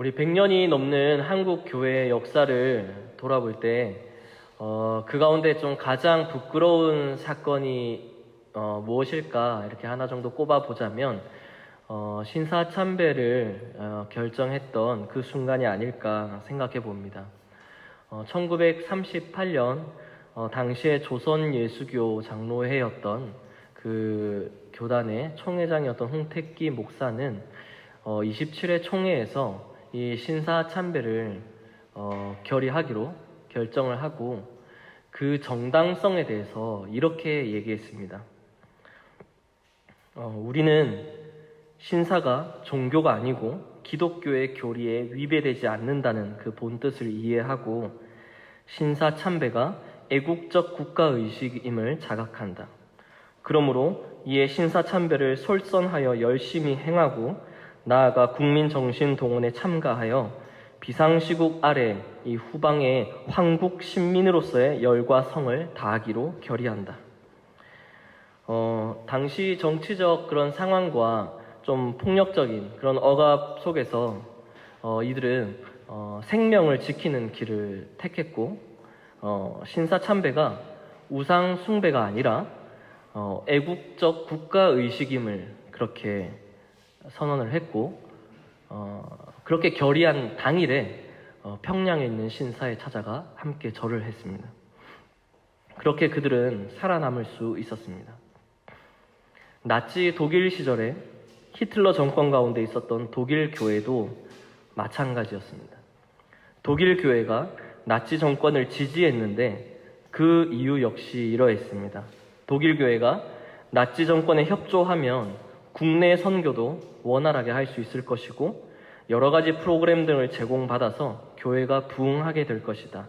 우리 100년이 넘는 한국 교회의 역사를 돌아볼 때, 그 가운데 좀 가장 부끄러운 사건이 무엇일까 이렇게 하나 정도 꼽아보자면, 신사참배를 결정했던 그 순간이 아닐까 생각해 봅니다. 1938년 당시에 조선예수교 장로회였던 그 교단의 총회장이었던 홍택기 목사는 27회 총회에서 이 신사참배를 결의하기로 결정을 하고 그 정당성에 대해서 이렇게 얘기했습니다. 우리는 신사가 종교가 아니고 기독교의 교리에 위배되지 않는다는 그 본뜻을 이해하고 신사참배가 애국적 국가의식임을 자각한다. 그러므로 이에 신사참배를 솔선하여 열심히 행하고 나아가 국민정신동원에 참가하여 비상시국 아래 이 후방의 황국 신민으로서의 열과 성을 다하기로 결의한다. 당시 정치적 그런 상황과 좀 폭력적인 그런 억압 속에서 이들은 생명을 지키는 길을 택했고 신사참배가 우상 숭배가 아니라 애국적 국가의식임을 그렇게 선언을 했고 그렇게 결의한 당일에 평양에 있는 신사에 찾아가 함께 절을 했습니다. 그렇게 그들은 살아남을 수 있었습니다. 나치 독일 시절에 히틀러 정권 가운데 있었던 독일 교회도 마찬가지였습니다. 독일 교회가 나치 정권을 지지했는데 그 이유 역시 이러했습니다. 독일 교회가 나치 정권에 협조하면 국내 선교도 원활하게 할 수 있을 것이고 여러 가지 프로그램 등을 제공받아서 교회가 부흥하게 될 것이다.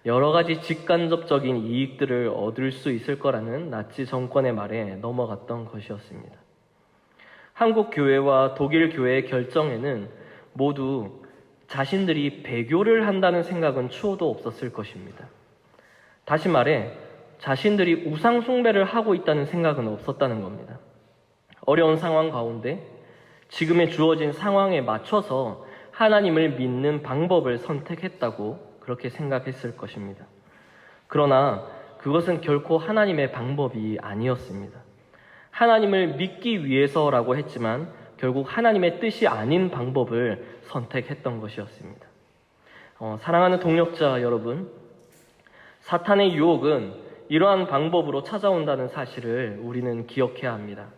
여러 가지 직간접적인 이익들을 얻을 수 있을 거라는 나치 정권의 말에 넘어갔던 것이었습니다. 한국 교회와 독일 교회의 결정에는 모두 자신들이 배교를 한다는 생각은 추호도 없었을 것입니다. 다시 말해 자신들이 우상 숭배를 하고 있다는 생각은 없었다는 겁니다. 어려운 상황 가운데 지금의 주어진 상황에 맞춰서 하나님을 믿는 방법을 선택했다고 그렇게 생각했을 것입니다. 그러나 그것은 결코 하나님의 방법이 아니었습니다. 하나님을 믿기 위해서라고 했지만 결국 하나님의 뜻이 아닌 방법을 선택했던 것이었습니다. 사랑하는 동역자 여러분, 사탄의 유혹은 이러한 방법으로 찾아온다는 사실을 우리는 기억해야 합니다.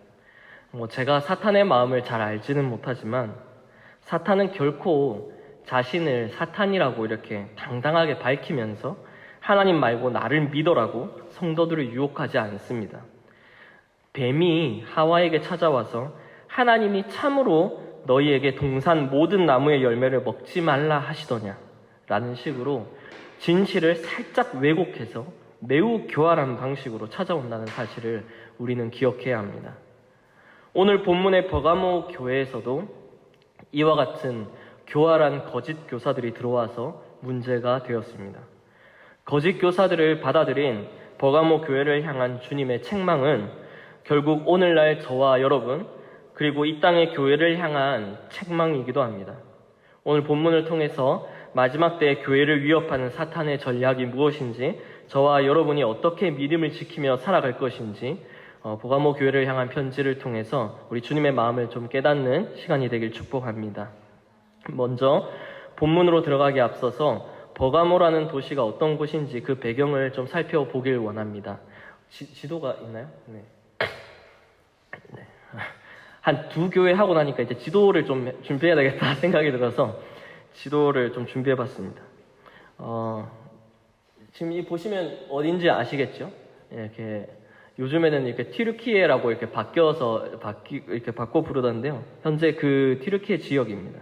제가 사탄의 마음을 잘 알지는 못하지만 사탄은 결코 자신을 사탄이라고 이렇게 당당하게 밝히면서 하나님 말고 나를 믿어라고 성도들을 유혹하지 않습니다. 뱀이 하와에게 찾아와서 하나님이 참으로 너희에게 동산 모든 나무의 열매를 먹지 말라 하시더냐 라는 식으로 진실을 살짝 왜곡해서 매우 교활한 방식으로 찾아온다는 사실을 우리는 기억해야 합니다. 오늘 본문의 버가모 교회에서도 이와 같은 교활한 거짓 교사들이 들어와서 문제가 되었습니다. 거짓 교사들을 받아들인 버가모 교회를 향한 주님의 책망은 결국 오늘날 저와 여러분 그리고 이 땅의 교회를 향한 책망이기도 합니다. 오늘 본문을 통해서 마지막 때의 교회를 위협하는 사탄의 전략이 무엇인지 저와 여러분이 어떻게 믿음을 지키며 살아갈 것인지 버가모 교회를 향한 편지를 통해서 우리 주님의 마음을 좀 깨닫는 시간이 되길 축복합니다. 먼저 본문으로 들어가기 앞서서 버가모라는 도시가 어떤 곳인지 그 배경을 좀 살펴보길 원합니다. 지도가 있나요? 네. 한 두 교회 하고 나니까 이제 지도를 좀 준비해야 되겠다 생각이 들어서 지도를 좀 준비해봤습니다. 지금 이 보시면 어딘지 아시겠죠? 이렇게 요즘에는 이렇게 튀르키예라고 이렇게 이렇게 바꿔 부르던데요. 현재 그 튀르키예 지역입니다.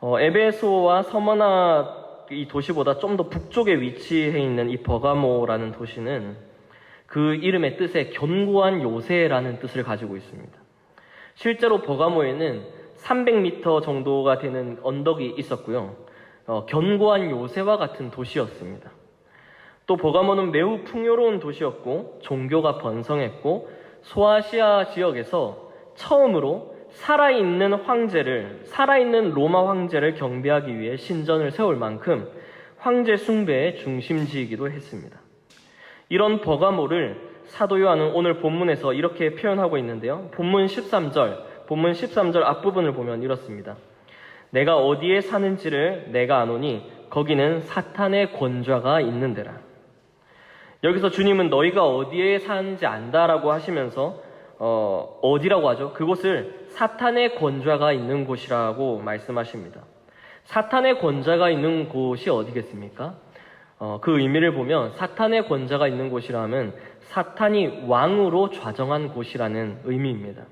에베소와 서머나 이 도시보다 좀 더 북쪽에 위치해 있는 이 버가모라는 도시는 그 이름의 뜻에 견고한 요새라는 뜻을 가지고 있습니다. 실제로 버가모에는 300m 정도가 되는 언덕이 있었고요. 견고한 요새와 같은 도시였습니다. 또 버가모는 매우 풍요로운 도시였고 종교가 번성했고 소아시아 지역에서 처음으로 살아있는 로마 황제를 경배하기 위해 신전을 세울 만큼 황제 숭배의 중심지이기도 했습니다. 이런 버가모를 사도 요한은 오늘 본문에서 이렇게 표현하고 있는데요. 본문 13절 앞부분을 보면 이렇습니다. 내가 어디에 사는지를 내가 아노니 거기는 사탄의 권좌가 있는 데라. 여기서 주님은 너희가 어디에 사는지 안다라고 하시면서 어디라고 하죠? 그곳을 사탄의 권좌가 있는 곳이라고 말씀하십니다. 사탄의 권좌가 있는 곳이 어디겠습니까? 그 의미를 보면 사탄의 권좌가 있는 곳이라면 사탄이 왕으로 좌정한 곳이라는 의미입니다.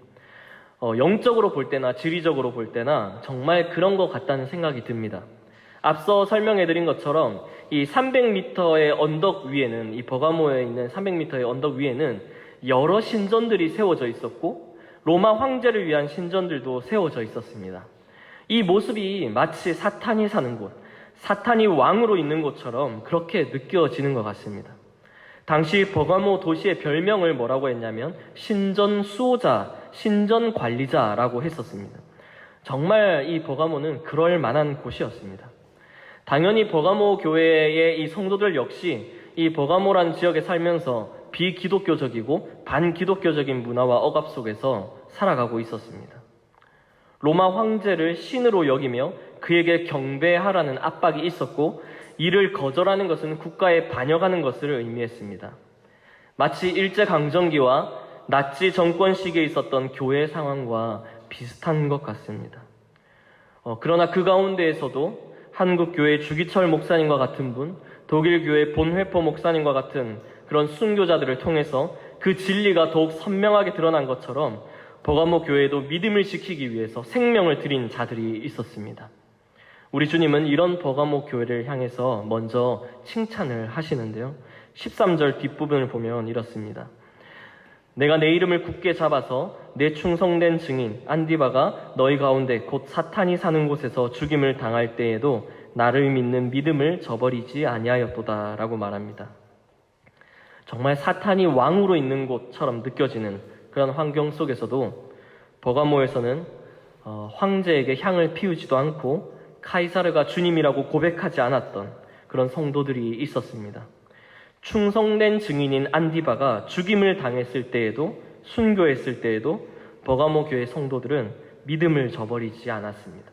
영적으로 볼 때나 지리적으로 볼 때나 정말 그런 것 같다는 생각이 듭니다. 앞서 설명해드린 것처럼 이 300m의 언덕 위에는, 이 버가모에 있는 300m의 언덕 위에는 여러 신전들이 세워져 있었고 로마 황제를 위한 신전들도 세워져 있었습니다. 이 모습이 마치 사탄이 사는 곳, 사탄이 왕으로 있는 곳처럼 그렇게 느껴지는 것 같습니다. 당시 버가모 도시의 별명을 뭐라고 했냐면 신전 수호자, 신전 관리자라고 했었습니다. 정말 이 버가모는 그럴 만한 곳이었습니다. 당연히 버가모 교회의 이 성도들 역시 이 버가모라는 지역에 살면서 비기독교적이고 반기독교적인 문화와 억압 속에서 살아가고 있었습니다. 로마 황제를 신으로 여기며 그에게 경배하라는 압박이 있었고 이를 거절하는 것은 국가에 반역하는 것을 의미했습니다. 마치 일제강점기와 나치 정권 시기에 있었던 교회 상황과 비슷한 것 같습니다. 그러나 그 가운데에서도 한국교회 주기철 목사님과 같은 분, 독일교회 본회포 목사님과 같은 그런 순교자들을 통해서 그 진리가 더욱 선명하게 드러난 것처럼 버가모 교회도 믿음을 지키기 위해서 생명을 드린 자들이 있었습니다. 우리 주님은 이런 버가모 교회를 향해서 먼저 칭찬을 하시는데요. 13절 뒷부분을 보면 이렇습니다. 내가 내 이름을 굳게 잡아서 내 충성된 증인 안디바가 너희 가운데 곧 사탄이 사는 곳에서 죽임을 당할 때에도 나를 믿는 믿음을 저버리지 아니하였도다 라고 말합니다. 정말 사탄이 왕으로 있는 곳처럼 느껴지는 그런 환경 속에서도 버가모에서는 황제에게 향을 피우지도 않고 카이사르가 주님이라고 고백하지 않았던 그런 성도들이 있었습니다. 충성된 증인인 안디바가 죽임을 당했을 때에도, 순교했을 때에도 버가모 교회 성도들은 믿음을 저버리지 않았습니다.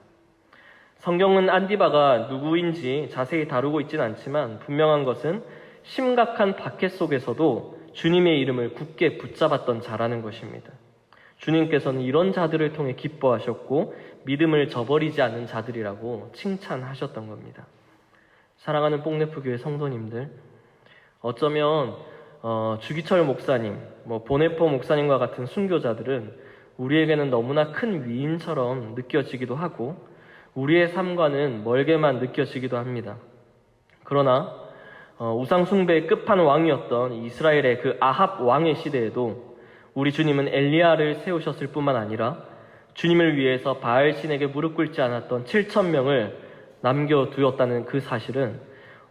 성경은 안디바가 누구인지 자세히 다루고 있지는 않지만 분명한 것은 심각한 박해 속에서도 주님의 이름을 굳게 붙잡았던 자라는 것입니다. 주님께서는 이런 자들을 통해 기뻐하셨고 믿음을 저버리지 않는 자들이라고 칭찬하셨던 겁니다. 사랑하는 뽕네프 교회 성도님들, 어쩌면 주기철 목사님, 보네포 목사님과 같은 순교자들은 우리에게는 너무나 큰 위인처럼 느껴지기도 하고 우리의 삶과는 멀게만 느껴지기도 합니다. 그러나 우상 숭배의 끝판왕이었던 이스라엘의 그 아합 왕의 시대에도 우리 주님은 엘리야를 세우셨을 뿐만 아니라 주님을 위해서 바알 신에게 무릎 꿇지 않았던 7,000명을 남겨두었다는 그 사실은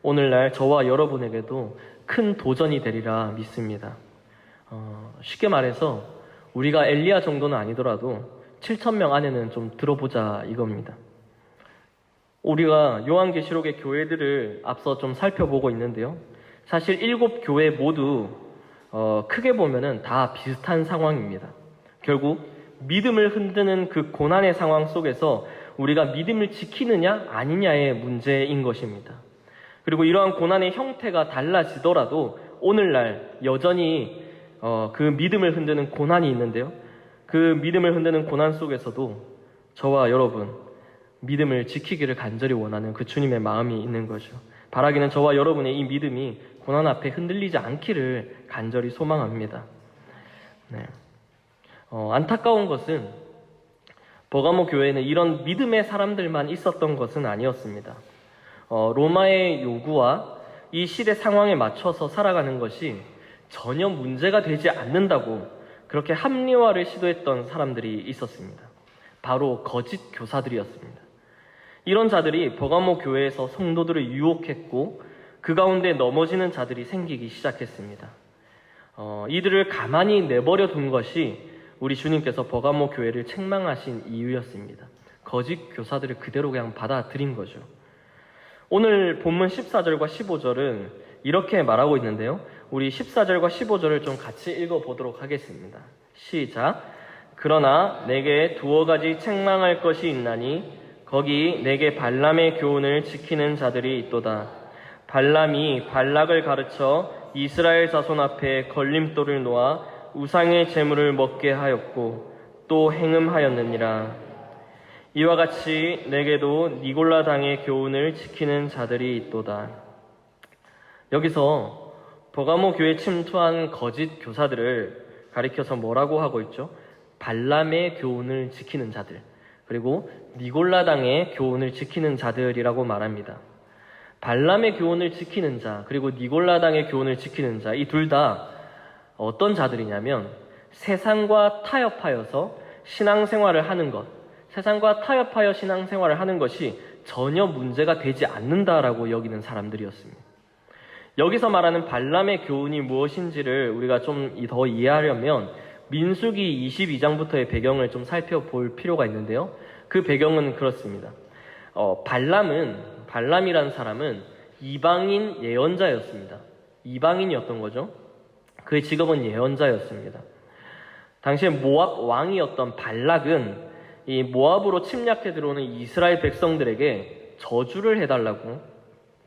오늘날 저와 여러분에게도 큰 도전이 되리라 믿습니다. 쉽게 말해서 우리가 엘리야 정도는 아니더라도 7,000명 안에는 좀 들어보자 이겁니다. 우리가 요한계시록의 교회들을 앞서 좀 살펴보고 있는데요. 사실 7교회 모두 크게 보면은 다 비슷한 상황입니다. 결국 믿음을 흔드는 그 고난의 상황 속에서 우리가 믿음을 지키느냐 아니냐의 문제인 것입니다. 그리고 이러한 고난의 형태가 달라지더라도 오늘날 여전히 그 믿음을 흔드는 고난이 있는데요. 그 믿음을 흔드는 고난 속에서도 저와 여러분 믿음을 지키기를 간절히 원하는 그 주님의 마음이 있는 거죠. 바라기는 저와 여러분의 이 믿음이 고난 앞에 흔들리지 않기를 간절히 소망합니다. 네. 안타까운 것은 버가모 교회는 이런 믿음의 사람들만 있었던 것은 아니었습니다. 로마의 요구와 이 시대 상황에 맞춰서 살아가는 것이 전혀 문제가 되지 않는다고 그렇게 합리화를 시도했던 사람들이 있었습니다. 바로 거짓 교사들이었습니다. 이런 자들이 버가모 교회에서 성도들을 유혹했고 그 가운데 넘어지는 자들이 생기기 시작했습니다. 이들을 가만히 내버려 둔 것이 우리 주님께서 버가모 교회를 책망하신 이유였습니다. 거짓 교사들을 그대로 그냥 받아들인 거죠. 오늘 본문 14절과 15절은 이렇게 말하고 있는데요. 우리 14절과 15절을 좀 같이 읽어보도록 하겠습니다. 시작. 그러나 내게 두어 가지 책망할 것이 있나니 거기 내게 발람의 교훈을 지키는 자들이 있도다. 발람이 발락을 가르쳐 이스라엘 자손 앞에 걸림돌을 놓아 우상의 제물을 먹게 하였고 또 행음하였느니라. 이와 같이 내게도 니골라 당의 교훈을 지키는 자들이 있도다. 여기서 버가모 교회에 침투한 거짓 교사들을 가리켜서 뭐라고 하고 있죠? 발람의 교훈을 지키는 자들, 그리고 니골라 당의 교훈을 지키는 자들이라고 말합니다. 발람의 교훈을 지키는 자, 그리고 니골라 당의 교훈을 지키는 자, 이 둘 다 어떤 자들이냐면 세상과 타협하여서 신앙생활을 하는 것, 세상과 타협하여 신앙생활을 하는 것이 전혀 문제가 되지 않는다라고 여기는 사람들이었습니다. 여기서 말하는 발람의 교훈이 무엇인지를 우리가 좀 더 이해하려면 민수기 22장부터의 배경을 좀 살펴볼 필요가 있는데요. 그 배경은 그렇습니다. 발람이라는 사람은 이방인 예언자였습니다. 이방인이었던 거죠. 그의 직업은 예언자였습니다. 당시에 모압 왕이었던 발락은 이 모압으로 침략해 들어오는 이스라엘 백성들에게 저주를 해달라고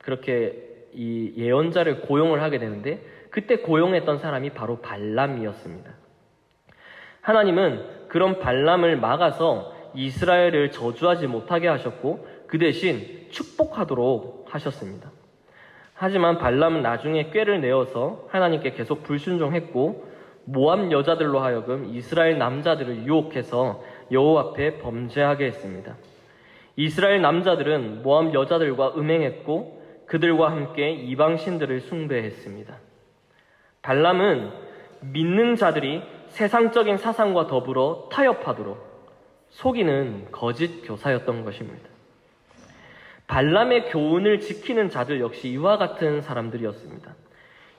그렇게 이 예언자를 고용을 하게 되는데, 그때 고용했던 사람이 바로 발람이었습니다. 하나님은 그런 발람을 막아서 이스라엘을 저주하지 못하게 하셨고 그 대신 축복하도록 하셨습니다. 하지만 발람은 나중에 꾀를 내어서 하나님께 계속 불순종했고 모압 여자들로 하여금 이스라엘 남자들을 유혹해서 여호와 앞에 범죄하게 했습니다. 이스라엘 남자들은 모압 여자들과 음행했고 그들과 함께 이방신들을 숭배했습니다. 발람은 믿는 자들이 세상적인 사상과 더불어 타협하도록 속이는 거짓 교사였던 것입니다. 발람의 교훈을 지키는 자들 역시 이와 같은 사람들이었습니다.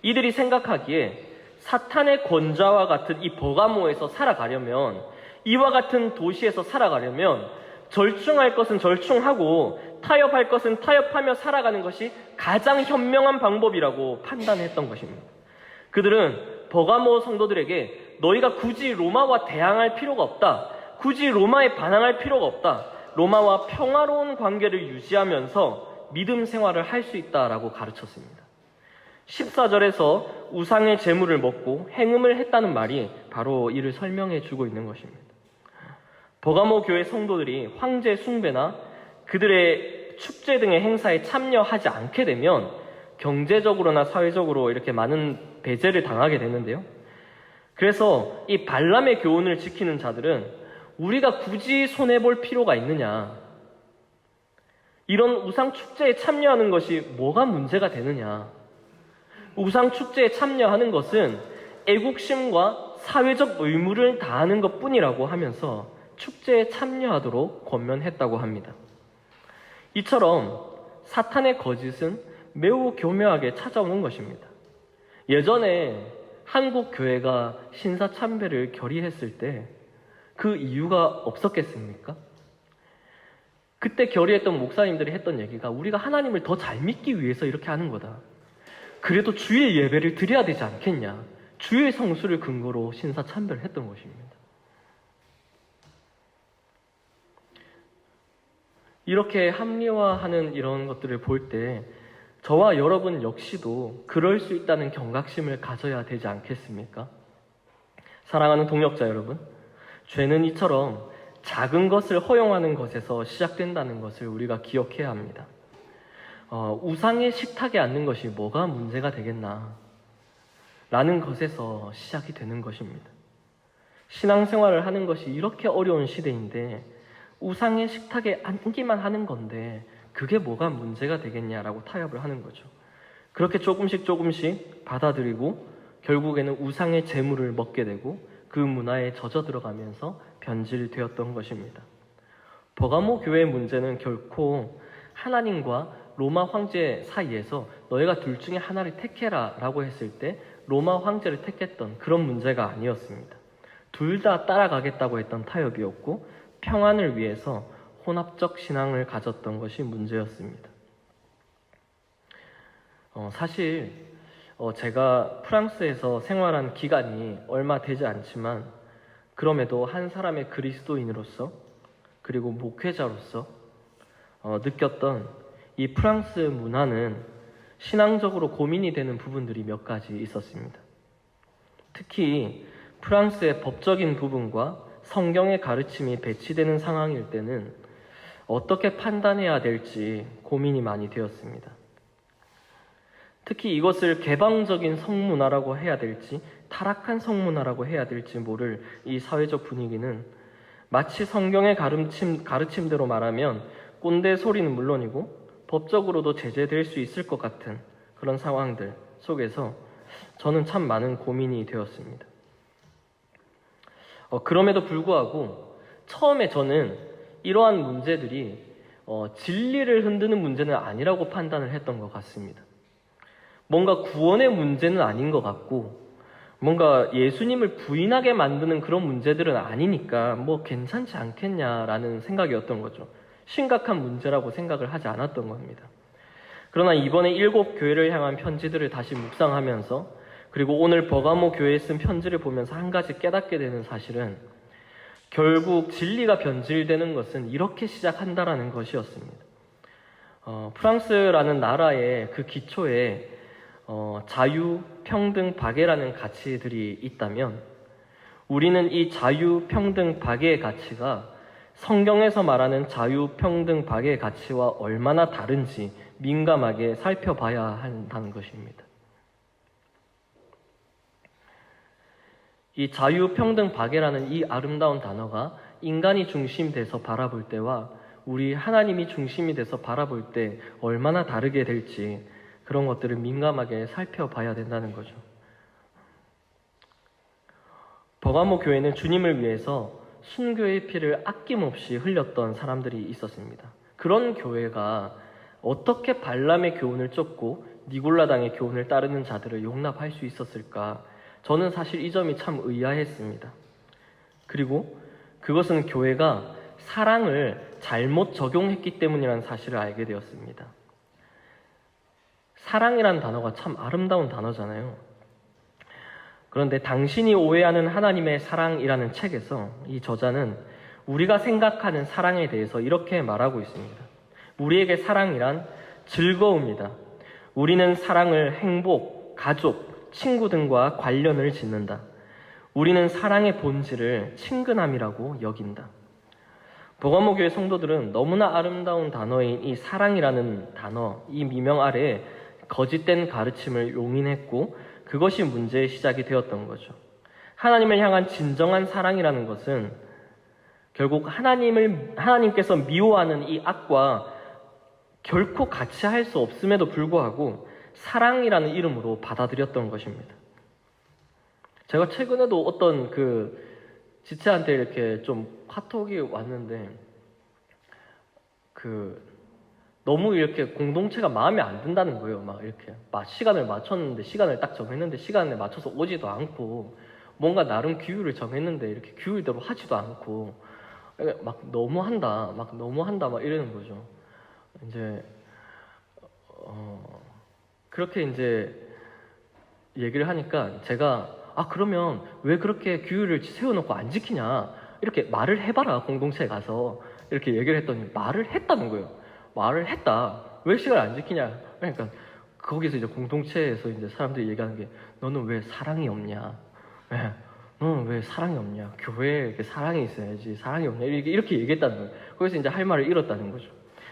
이들이 생각하기에 사탄의 권좌와 같은 이 버가모에서 살아가려면, 이와 같은 도시에서 살아가려면 절충할 것은 절충하고 타협할 것은 타협하며 살아가는 것이 가장 현명한 방법이라고 판단했던 것입니다. 그들은 버가모 성도들에게 너희가 굳이 로마와 대항할 필요가 없다. 굳이 로마에 반항할 필요가 없다. 로마와 평화로운 관계를 유지하면서 믿음 생활을 할 수 있다라고 가르쳤습니다. 14절에서 우상의 제물을 먹고 행음을 했다는 말이 바로 이를 설명해 주고 있는 것입니다. 버가모 교회 성도들이 황제 숭배나 그들의 축제 등의 행사에 참여하지 않게 되면 경제적으로나 사회적으로 이렇게 많은 배제를 당하게 되는데요. 그래서 이 발람의 교훈을 지키는 자들은 우리가 굳이 손해볼 필요가 있느냐, 이런 우상 축제에 참여하는 것이 뭐가 문제가 되느냐, 우상 축제에 참여하는 것은 애국심과 사회적 의무를 다하는 것뿐이라고 하면서 축제에 참여하도록 권면했다고 합니다. 이처럼 사탄의 거짓은 매우 교묘하게 찾아오는 것입니다. 예전에 한국 교회가 신사참배를 결의했을 때 그 이유가 없었겠습니까? 그때 결의했던 목사님들이 했던 얘기가 우리가 하나님을 더 잘 믿기 위해서 이렇게 하는 거다. 그래도 주일 예배를 드려야 되지 않겠냐. 주일 성수를 근거로 신사참배를 했던 것입니다. 이렇게 합리화하는 이런 것들을 볼 때 저와 여러분 역시도 그럴 수 있다는 경각심을 가져야 되지 않겠습니까? 사랑하는 동역자 여러분, 죄는 이처럼 작은 것을 허용하는 것에서 시작된다는 것을 우리가 기억해야 합니다. 우상의 식탁에 앉는 것이 뭐가 문제가 되겠나 라는 것에서 시작이 되는 것입니다. 신앙생활을 하는 것이 이렇게 어려운 시대인데 우상의 식탁에 앉기만 하는 건데 그게 뭐가 문제가 되겠냐라고 타협을 하는 거죠. 그렇게 조금씩 받아들이고 결국에는 우상의 제물을 먹게 되고 그 문화에 젖어 들어가면서 변질되었던 것입니다. 버가모 교회의 문제는 결코 하나님과 로마 황제 사이에서 너희가 둘 중에 하나를 택해라 라고 했을 때 로마 황제를 택했던 그런 문제가 아니었습니다. 둘 다 따라가겠다고 했던 타협이었고 평안을 위해서 혼합적 신앙을 가졌던 것이 문제였습니다. 사실 제가 프랑스에서 생활한 기간이 얼마 되지 않지만 그럼에도 한 사람의 그리스도인으로서 그리고 목회자로서 느꼈던 이 프랑스 문화는 신앙적으로 고민이 되는 부분들이 몇 가지 있었습니다. 특히 프랑스의 법적인 부분과 성경의 가르침이 배치되는 상황일 때는 어떻게 판단해야 될지 고민이 많이 되었습니다. 특히 이것을 개방적인 성문화라고 해야 될지 타락한 성문화라고 해야 될지 모를 이 사회적 분위기는 마치 성경의 가르침대로 말하면 꼰대 소리는 물론이고 법적으로도 제재될 수 있을 것 같은 그런 상황들 속에서 저는 참 많은 고민이 되었습니다. 그럼에도 불구하고 처음에 저는 이러한 문제들이 진리를 흔드는 문제는 아니라고 판단을 했던 것 같습니다. 뭔가 구원의 문제는 아닌 것 같고 뭔가 예수님을 부인하게 만드는 그런 문제들은 아니니까 뭐 괜찮지 않겠냐라는 생각이었던 거죠. 심각한 문제라고 생각을 하지 않았던 겁니다. 그러나 이번에 7교회를 향한 편지들을 다시 묵상하면서 그리고 오늘 버가모 교회에 쓴 편지를 보면서 한 가지 깨닫게 되는 사실은 결국 진리가 변질되는 것은 이렇게 시작한다라는 것이었습니다. 프랑스라는 나라의 그 기초에 자유, 평등, 박애라는 가치들이 있다면 우리는 이 자유, 평등, 박애의 가치가 성경에서 말하는 자유, 평등, 박애의 가치와 얼마나 다른지 민감하게 살펴봐야 한다는 것입니다. 이 자유, 평등, 박애라는 이 아름다운 단어가 인간이 중심이 돼서 바라볼 때와 우리 하나님이 중심이 돼서 바라볼 때 얼마나 다르게 될지 그런 것들을 민감하게 살펴봐야 된다는 거죠. 버가모 교회는 주님을 위해서 순교의 피를 아낌없이 흘렸던 사람들이 있었습니다. 그런 교회가 어떻게 발람의 교훈을 쫓고 니골라당의 교훈을 따르는 자들을 용납할 수 있었을까? 저는 사실 이 점이 참 의아했습니다. 그리고 그것은 교회가 사랑을 잘못 적용했기 때문이라는 사실을 알게 되었습니다. 사랑이라는 단어가 참 아름다운 단어잖아요. 그런데 당신이 오해하는 하나님의 사랑이라는 책에서 이 저자는 우리가 생각하는 사랑에 대해서 이렇게 말하고 있습니다. 우리에게 사랑이란 즐거움이다. 우리는 사랑을 행복, 가족, 친구 등과 관련을 짓는다. 우리는 사랑의 본질을 친근함이라고 여긴다. 버가모 교회 성도들은 너무나 아름다운 단어인 이 사랑이라는 단어, 이 미명 아래에 거짓된 가르침을 용인했고 그것이 문제의 시작이 되었던 거죠. 하나님을 향한 진정한 사랑이라는 것은 결국 하나님께서 미워하는 이 악과 결코 같이 할 수 없음에도 불구하고 사랑이라는 이름으로 받아들였던 것입니다. 제가 최근에도 어떤 지체한테 이렇게 좀 카톡이 왔는데 너무 이렇게 공동체가 마음에 안 든다는 거예요. 막 이렇게 시간을 맞췄는데 시간을 딱 정했는데 시간에 맞춰서 오지도 않고 뭔가 나름 규율을 정했는데 이렇게 규율대로 하지도 않고 막 너무한다 막 이러는 거죠. 이제 그렇게 이제 얘기를 하니까 제가 그러면 왜 그렇게 규율을 세워놓고 안 지키냐 이렇게 말을 해봐라 공동체에 가서 이렇게 얘기를 했더니 말을 했다는 거예요. 말을 했다. 왜 시간을 안 지키냐? 그러니까 거기서 이제 공동체에서 이제 사람들이 얘기하는 게 너는 왜 사랑이 없냐? 네. 너는 왜 사랑이 없냐? 교회에 이렇게 사랑이 있어야지. 사랑이 없냐? 이렇게 얘기했다는 거예요. 거기서 이제 할 말을 잃었다는 거죠.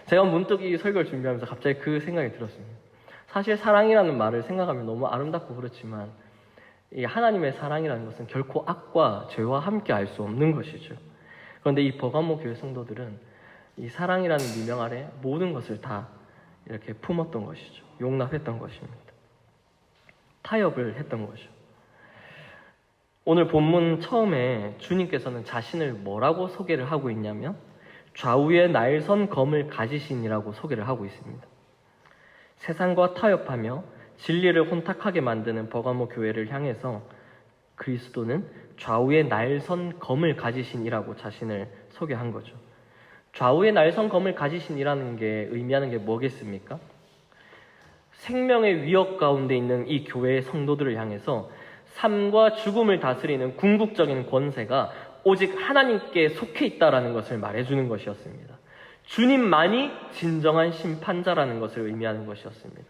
제가 문득 이 설교를 준비하면서 갑자기 그 생각이 들었습니다. 사실 사랑이라는 말을 생각하면 너무 아름답고 그렇지만 이 하나님의 사랑이라는 것은 결코 악과 죄와 함께 알 수 없는 것이죠. 그런데 이 버가모 교회 성도들은 이 사랑이라는 미명 아래 모든 것을 다 이렇게 품었던 것이죠. 용납했던 것입니다. 타협을 했던 거죠. 오늘 본문 처음에 주님께서는 자신을 뭐라고 소개를 하고 있냐면 좌우에 날선 검을 가지신이라고 소개를 하고 있습니다. 세상과 타협하며 진리를 혼탁하게 만드는 버가모 교회를 향해서 그리스도는 좌우의 날선 검을 가지신이라고 자신을 소개한 거죠. 좌우의 날선 검을 가지신이라는 게 의미하는 게 뭐겠습니까? 생명의 위협 가운데 있는 이 교회의 성도들을 향해서 삶과 죽음을 다스리는 궁극적인 권세가 오직 하나님께 속해 있다라는 것을 말해주는 것이었습니다. 주님만이 진정한 심판자라는 것을 의미하는 것이었습니다.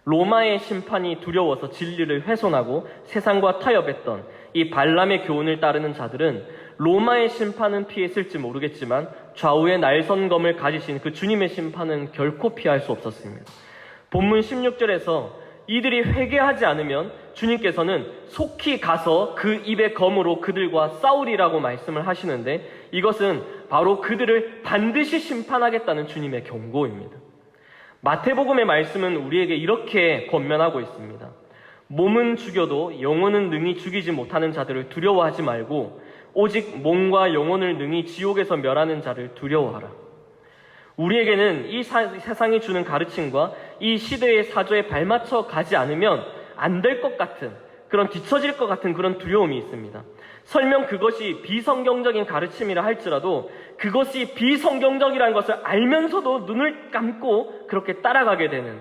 로마의 심판이 두려워서 진리를 훼손하고 세상과 타협했던 이 발람의 교훈을 따르는 자들은 로마의 심판은 피했을지 모르겠지만 좌우의 날선검을 가지신 그 주님의 심판은 결코 피할 수 없었습니다. 본문 16절에서 이들이 회개하지 않으면 주님께서는 속히 가서 그 입의 검으로 그들과 싸우리라고 말씀을 하시는데, 이것은 바로 그들을 반드시 심판하겠다는 주님의 경고입니다. 마태복음의 말씀은 우리에게 이렇게 권면하고 있습니다. 몸은 죽여도 영혼은 능히 죽이지 못하는 자들을 두려워하지 말고 오직 몸과 영혼을 능히 지옥에서 멸하는 자를 두려워하라. 우리에게는 이 세상이 주는 가르침과 이 시대의 사조에 발맞춰 가지 않으면 안 될 것 같은, 그런 뒤처질 것 같은 그런 두려움이 있습니다. 설령 그것이 비성경적인 가르침이라 할지라도 그것이 비성경적이라는 것을 알면서도 눈을 감고 그렇게 따라가게 되는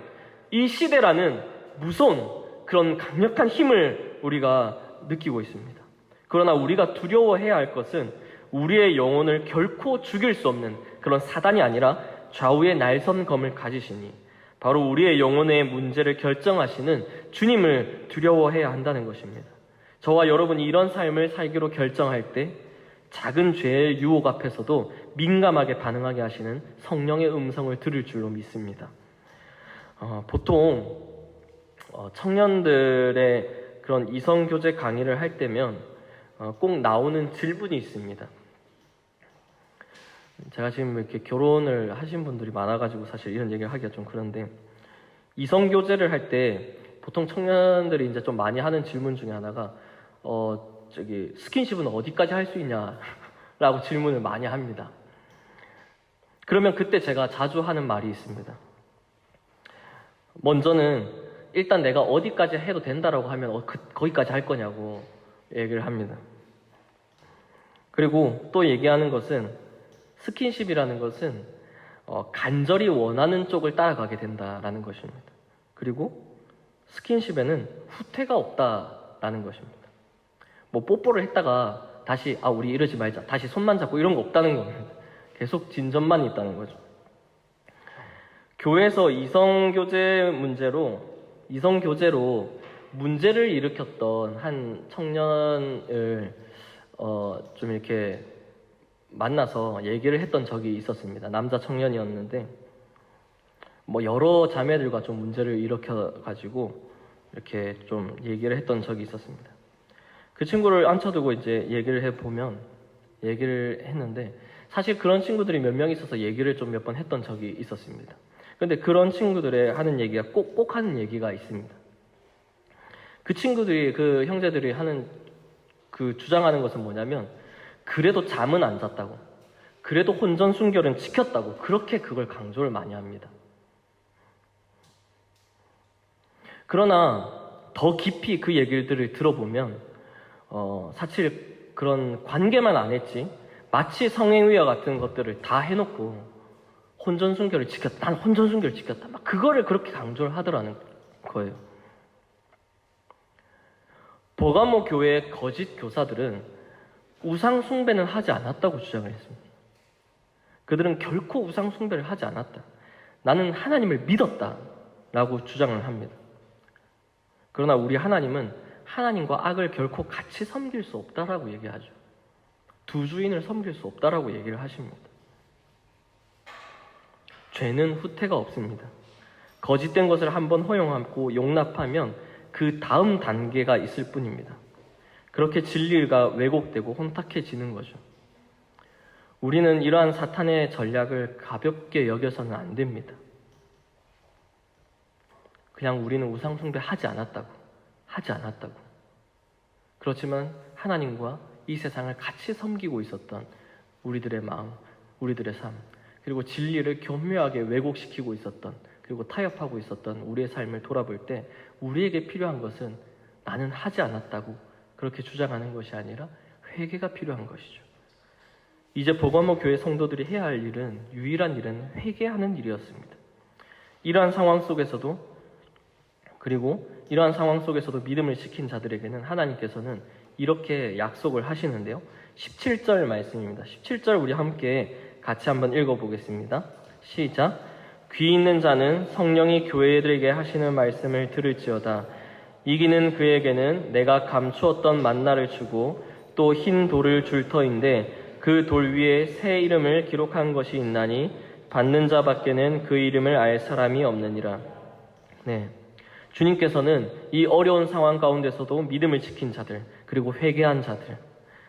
이 시대라는 무서운 그런 강력한 힘을 우리가 느끼고 있습니다. 그러나 우리가 두려워해야 할 것은 우리의 영혼을 결코 죽일 수 없는 그런 사단이 아니라 좌우의 날선검을 가지시니 바로 우리의 영혼의 문제를 결정하시는 주님을 두려워해야 한다는 것입니다. 저와 여러분이 이런 삶을 살기로 결정할 때 작은 죄의 유혹 앞에서도 민감하게 반응하게 하시는 성령의 음성을 들을 줄로 믿습니다. 보통 청년들의 그런 이성교제 강의를 할 때면 꼭 나오는 질문이 있습니다. 제가 지금 이렇게 결혼을 하신 분들이 많아가지고 사실 이런 얘기를 하기가 좀 그런데, 이성교제를 할 때 보통 청년들이 이제 좀 많이 하는 질문 중에 하나가 스킨십은 어디까지 할 수 있냐 라고 질문을 많이 합니다. 그러면 그때 제가 자주 하는 말이 있습니다. 먼저는 일단 내가 어디까지 해도 된다라고 하면 거기까지 할 거냐고 얘기를 합니다. 그리고 또 얘기하는 것은 스킨십이라는 것은 간절히 원하는 쪽을 따라가게 된다라는 것입니다. 그리고 스킨십에는 후퇴가 없다라는 것입니다. 뭐 뽀뽀를 했다가 다시 우리 이러지 말자, 다시 손만 잡고 이런 거 없다는 겁니다. 계속 진전만 있다는 거죠. 교회에서 이성교제로 문제를 일으켰던 한 청년을 좀 이렇게 만나서 얘기를 했던 적이 있었습니다. 남자 청년이었는데 여러 자매들과 좀 문제를 일으켜가지고 이렇게 좀 얘기를 했던 적이 있었습니다. 그 친구를 앉혀두고 이제 얘기를 했는데 사실 그런 친구들이 몇 명 있어서 얘기를 좀 몇 번 했던 적이 있었습니다. 근데 그런 친구들의 하는 얘기가 꼭 하는 얘기가 있습니다. 그 친구들이, 그 형제들이 주장하는 것은 뭐냐면, 그래도 잠은 안 잤다고, 그래도 혼전순결은 지켰다고, 그렇게 그걸 강조를 많이 합니다. 그러나 더 깊이 그 얘기들을 들어보면 사실 그런 관계만 안 했지 마치 성행위와 같은 것들을 다 해놓고 혼전순결을 지켰다, 난 혼전순결을 지켰다, 막 그거를 그렇게 강조를 하더라는 거예요. 버가모 교회의 거짓 교사들은 우상 숭배는 하지 않았다고 주장을 했습니다. 그들은 결코 우상 숭배를 하지 않았다, 나는 하나님을 믿었다 라고 주장을 합니다. 그러나 우리 하나님은 하나님과 악을 결코 같이 섬길 수 없다라고 얘기하죠. 두 주인을 섬길 수 없다라고 얘기를 하십니다. 죄는 후퇴가 없습니다. 거짓된 것을 한번 허용하고 용납하면 그 다음 단계가 있을 뿐입니다. 그렇게 진리가 왜곡되고 혼탁해지는 거죠. 우리는 이러한 사탄의 전략을 가볍게 여겨서는 안 됩니다. 그냥 우리는 우상 숭배 하지 않았다고. 그렇지만 하나님과 이 세상을 같이 섬기고 있었던 우리들의 마음, 우리들의 삶, 그리고 진리를 교묘하게 왜곡시키고 있었던, 그리고 타협하고 있었던 우리의 삶을 돌아볼 때 우리에게 필요한 것은 나는 하지 않았다고 그렇게 주장하는 것이 아니라 회개가 필요한 것이죠. 이제 버가모 교회 성도들이 해야 할 일은, 유일한 일은 회개하는 일이었습니다. 이러한 상황 속에서도 믿음을 지킨 자들에게는 하나님께서는 이렇게 약속을 하시는데요. 17절 말씀입니다. 17절 우리 함께 같이 한번 읽어보겠습니다. 시작. 귀 있는 자는 성령이 교회들에게 하시는 말씀을 들을지어다. 이기는 그에게는 내가 감추었던 만나를 주고 또 흰 돌을 줄 터인데 그 돌 위에 새 이름을 기록한 것이 있나니 받는 자밖에는 그 이름을 알 사람이 없느니라. 네, 주님께서는 이 어려운 상황 가운데서도 믿음을 지킨 자들, 그리고 회개한 자들,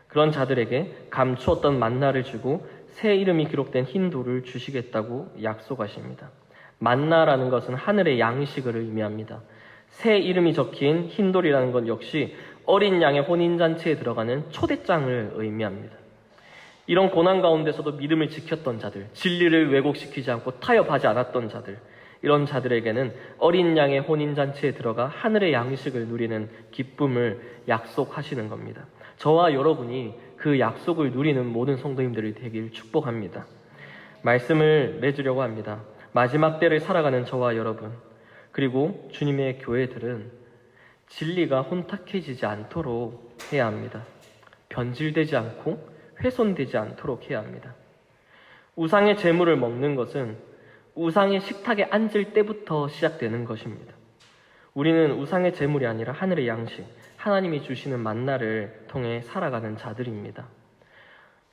그런 자들에게 감추었던 만나를 주고 새 이름이 기록된 흰 돌을 주시겠다고 약속하십니다. 만나라는 것은 하늘의 양식을 의미합니다. 새 이름이 적힌 흰 돌이라는 것 역시 어린 양의 혼인잔치에 들어가는 초대장을 의미합니다. 이런 고난 가운데서도 믿음을 지켰던 자들, 진리를 왜곡시키지 않고 타협하지 않았던 자들, 이런 자들에게는 어린 양의 혼인잔치에 들어가 하늘의 양식을 누리는 기쁨을 약속하시는 겁니다. 저와 여러분이 그 약속을 누리는 모든 성도님들이 되길 축복합니다. 말씀을 맺으려고 합니다. 마지막 때를 살아가는 저와 여러분, 그리고 주님의 교회들은 진리가 혼탁해지지 않도록 해야 합니다. 변질되지 않고 훼손되지 않도록 해야 합니다. 우상의 제물을 먹는 것은 우상의 식탁에 앉을 때부터 시작되는 것입니다. 우리는 우상의 제물이 아니라 하늘의 양식, 하나님이 주시는 만나를 통해 살아가는 자들입니다.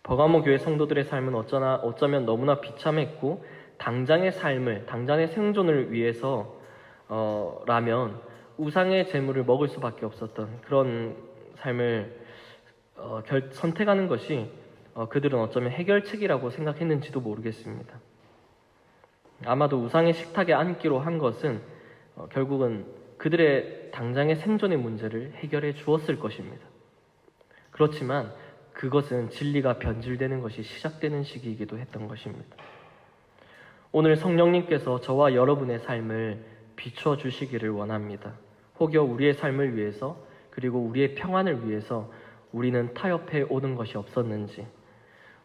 버가모 교회 성도들의 삶은 어쩌면 너무나 비참했고 당장의 삶을, 당장의 생존을 위해서 라면 우상의 제물을 먹을 수밖에 없었던 그런 삶을 선택하는 것이 그들은 어쩌면 해결책이라고 생각했는지도 모르겠습니다. 아마도 우상의 식탁에 앉기로 한 것은 결국은 그들의 당장의 생존의 문제를 해결해 주었을 것입니다. 그렇지만 그것은 진리가 변질되는 것이 시작되는 시기이기도 했던 것입니다. 오늘 성령님께서 저와 여러분의 삶을 비추어 주시기를 원합니다. 혹여 우리의 삶을 위해서, 그리고 우리의 평안을 위해서 우리는 타협해 오는 것이 없었는지,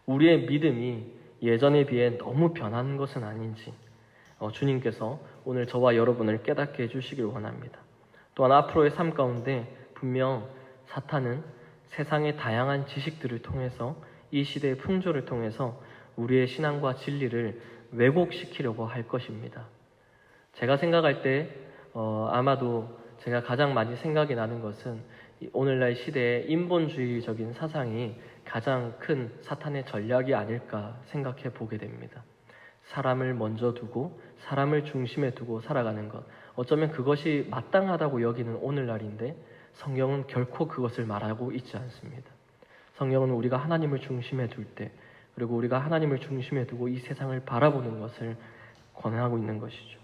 우리의 믿음이 예전에 비해 너무 변한 것은 아닌지 주님께서 오늘 저와 여러분을 깨닫게 해주시길 원합니다. 또한 앞으로의 삶 가운데 분명 사탄은 세상의 다양한 지식들을 통해서, 이 시대의 풍조를 통해서 우리의 신앙과 진리를 왜곡시키려고 할 것입니다. 제가 생각할 때 아마도 제가 가장 많이 생각이 나는 것은 오늘날 시대의 인본주의적인 사상이 가장 큰 사탄의 전략이 아닐까 생각해 보게 됩니다. 사람을 먼저 두고 사람을 중심에 두고 살아가는 것, 어쩌면 그것이 마땅하다고 여기는 오늘날인데 성경은 결코 그것을 말하고 있지 않습니다. 성경은 우리가 하나님을 중심에 둘 때, 그리고 우리가 하나님을 중심에 두고 이 세상을 바라보는 것을 권하고 있는 것이죠.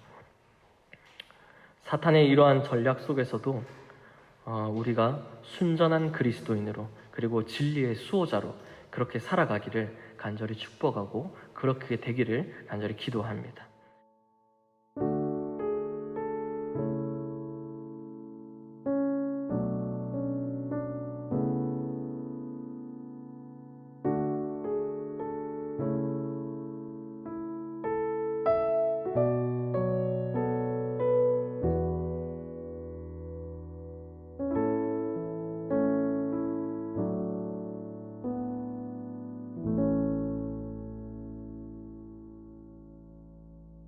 사탄의 이러한 전략 속에서도 우리가 순전한 그리스도인으로, 그리고 진리의 수호자로 그렇게 살아가기를 간절히 축복하고 그렇게 되기를 간절히 기도합니다.